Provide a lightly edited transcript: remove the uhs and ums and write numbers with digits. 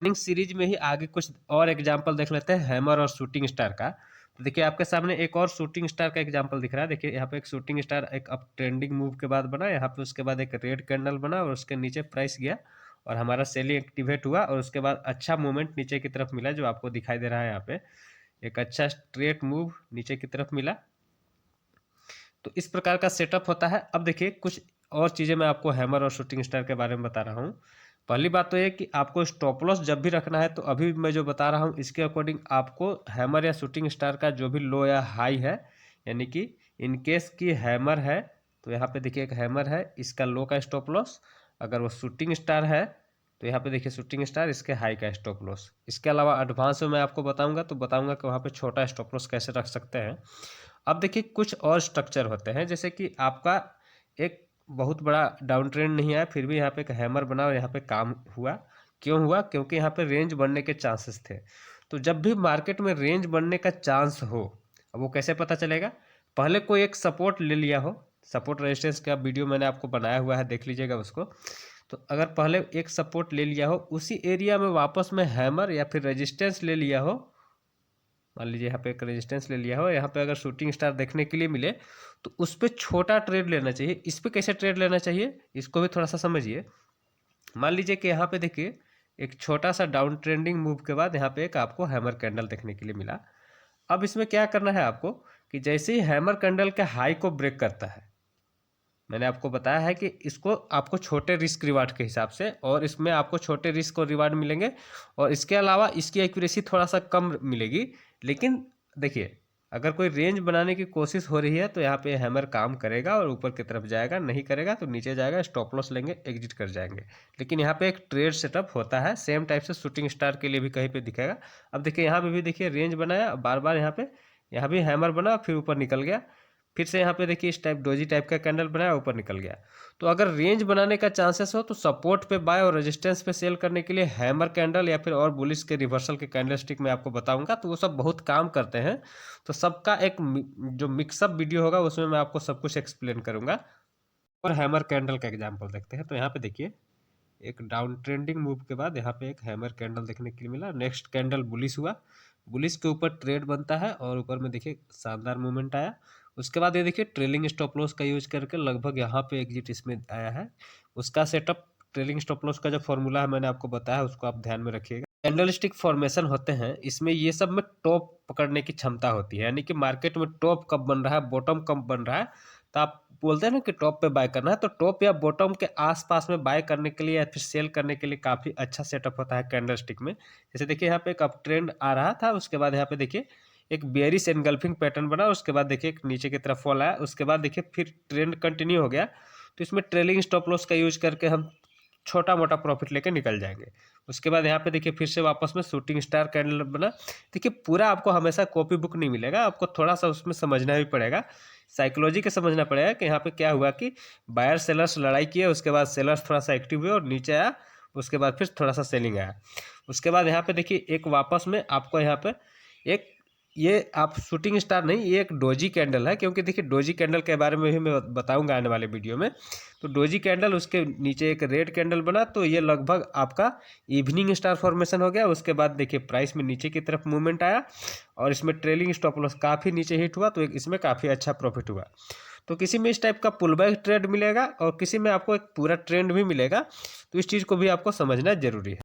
Training series में ही आगे कुछ और एग्जांपल देख लेते हैं हैमर और शूटिंग स्टार का। तो देखिए आपके सामने एक और शूटिंग स्टार का एग्जांपल दिख रहा है। देखिए यहाँ पे एक शूटिंग स्टार एक अप ट्रेंडिंग मूव के बाद बना, यहाँ पे उसके बाद एक रेड कैंडल बना और उसके नीचे प्राइस गया और हमारा सेलिंग एक्टिवेट हुआ और उसके बाद अच्छा मूवमेंट नीचे की तरफ मिला जो आपको दिखाई दे रहा है। यहाँ पे एक अच्छा स्ट्रेट मूव नीचे की तरफ मिला। तो इस प्रकार का सेटअप होता है। अब देखिए कुछ और चीज़ें मैं आपको हैमर और शूटिंग स्टार के बारे में बता रहा हूँ। पहली बात तो ये कि आपको स्टॉप लॉस जब भी रखना है तो अभी मैं जो बता रहा हूँ इसके अकॉर्डिंग आपको हैमर या शूटिंग स्टार का जो भी लो या हाई है, यानी कि इन केस की हैमर है तो यहाँ पे देखिए एक हैमर है, इसका लो का स्टॉप लॉस। अगर वो शूटिंग स्टार है तो यहाँ पे देखिए शूटिंग स्टार, इसके हाई का स्टॉप लॉस। इसके अलावा एडवांस में मैं आपको बताऊंगा तो बताऊंगा कि वहाँ पे छोटा स्टॉप लॉस कैसे रख सकते हैं। अब देखिए कुछ और स्ट्रक्चर होते हैं, जैसे कि आपका एक बहुत बड़ा डाउन ट्रेंड नहीं आया फिर भी यहाँ पे एक हैमर बना और यहाँ पे काम हुआ। क्यों हुआ? क्योंकि यहाँ पे रेंज बनने के चांसेस थे। तो जब भी मार्केट में रेंज बनने का चांस हो, अब वो कैसे पता चलेगा? पहले कोई एक सपोर्ट ले लिया हो, सपोर्ट रेजिस्टेंस का वीडियो मैंने आपको बनाया हुआ है, देख लीजिएगा उसको। तो अगर पहले एक सपोर्ट ले लिया हो, उसी एरिया में वापस में हैमर या फिर रेजिस्टेंस ले लिया हो, मान लीजिए यहाँ पे एक रेजिस्टेंस ले लिया हो, यहाँ पे अगर शूटिंग स्टार देखने के लिए मिले तो उस पर छोटा ट्रेड लेना चाहिए। इस पर कैसे ट्रेड लेना चाहिए इसको भी थोड़ा सा समझिए। मान लीजिए कि यहाँ पे देखिए एक छोटा सा डाउन ट्रेंडिंग मूव के बाद यहाँ पे एक आपको हैमर कैंडल देखने के लिए मिला। अब इसमें क्या करना है आपको कि जैसे ही हैमर कैंडल के हाई को ब्रेक करता है, मैंने आपको बताया है कि इसको आपको छोटे रिस्क रिवार्ड के हिसाब से, और इसमें आपको छोटे रिस्क और रिवार्ड मिलेंगे और इसके अलावा इसकी एक्यूरेसी थोड़ा सा कम मिलेगी। लेकिन देखिए अगर कोई रेंज बनाने की कोशिश हो रही है तो यहाँ पे हैमर काम करेगा और ऊपर की तरफ जाएगा, नहीं करेगा तो नीचे जाएगा, स्टॉप लॉस लेंगे, एग्जिट कर जाएंगे। लेकिन यहाँ पे एक ट्रेड सेटअप होता है, सेम टाइप से शूटिंग स्टार के लिए भी कहीं पे दिखेगा। अब देखिए यहाँ पे भी देखिए रेंज बनाया, बार बार यहाँ भी हैमर बना, फिर ऊपर निकल गया, फिर से यहाँ पे देखिए इस टाइप डोजी टाइप का कैंडल बनाया, ऊपर निकल गया। तो अगर रेंज बनाने का चांसेस हो तो सपोर्ट पे बाय और रेजिस्टेंस पे सेल करने के लिए हैमर कैंडल या फिर और बुलिश के रिवर्सल के कैंडल स्टिक में आपको बताऊंगा, तो वो सब बहुत काम करते हैं। तो सबका एक जो मिक्सअप वीडियो होगा उसमें मैं आपको सब कुछ एक्सप्लेन करूंगा। और हैमर कैंडल का एग्जाम्पल देखते हैं। तो यहाँ पे देखिए एक डाउन ट्रेंडिंग मूव के बाद यहाँ पे एक हैमर कैंडल देखने के लिए मिला, नेक्स्ट कैंडल बुलिश हुआ, बुलिश के ऊपर ट्रेड बनता है और ऊपर में देखिए शानदार मूवमेंट आया। उसके बाद ये देखिए ट्रेलिंग स्टॉप लॉस का यूज करके लगभग यहाँ पे एग्जिट इसमें आया है। उसका सेटअप ट्रेलिंग स्टॉप लॉस का जो फॉर्मूला है मैंने आपको बताया, उसको आप ध्यान में रखिएगा। कैंडलस्टिक फॉर्मेशन होते हैं, इसमें ये सब में टॉप पकड़ने की क्षमता होती है, यानी कि मार्केट में टॉप कब बन रहा है, बॉटम कब बन रहा है। तो आप बोलते हैं ना कि टॉप पे बाय करना है, तो टॉप या बॉटम के आसपास में बाय करने के लिए या फिर सेल करने के लिए काफ़ी अच्छा सेटअप होता है कैंडलस्टिक में। जैसे देखिए यहाँ पे एक अप ट्रेंड आ रहा था, उसके बाद यहाँ पे देखिए एक बेयरिश एनगल्फिंग पैटर्न बना, उसके बाद देखिए एक नीचे की तरफ फॉल आया, उसके बाद देखिए फिर ट्रेंड कंटिन्यू हो गया। तो इसमें ट्रेलिंग स्टॉप लॉस का यूज करके हम छोटा मोटा प्रॉफिट लेके निकल जाएंगे। उसके बाद यहाँ पे देखिए फिर से वापस में शूटिंग स्टार कैंडल बना। देखिए पूरा आपको हमेशा कॉपी बुक नहीं मिलेगा, आपको थोड़ा सा उसमें समझना भी पड़ेगा, साइकोलॉजी के समझना पड़ेगा कि यहाँ पे क्या हुआ कि बायर सेलर्स लड़ाई किए, उसके बाद सेलर्स थोड़ा सा एक्टिव हुए और नीचे आया, उसके बाद फिर थोड़ा सा सेलिंग आया। उसके बाद यहाँ पे देखिए एक वापस में आपको यहाँ पे एक ये आप शूटिंग स्टार नहीं, ये एक डोजी कैंडल है, क्योंकि देखिए डोजी कैंडल के बारे में भी मैं बताऊंगा आने वाले वीडियो में। तो डोजी कैंडल, उसके नीचे एक रेड कैंडल बना, तो ये लगभग आपका इवनिंग स्टार फॉर्मेशन हो गया। उसके बाद देखिए प्राइस में नीचे की तरफ मूवमेंट आया और इसमें ट्रेलिंग स्टॉप लॉस काफ़ी नीचे हिट हुआ, तो इसमें काफ़ी अच्छा प्रॉफिट हुआ। तो किसी में इस टाइप का पुल बैक ट्रेड मिलेगा और किसी में आपको एक पूरा ट्रेंड भी मिलेगा। तो इस चीज़ को भी आपको समझना जरूरी है।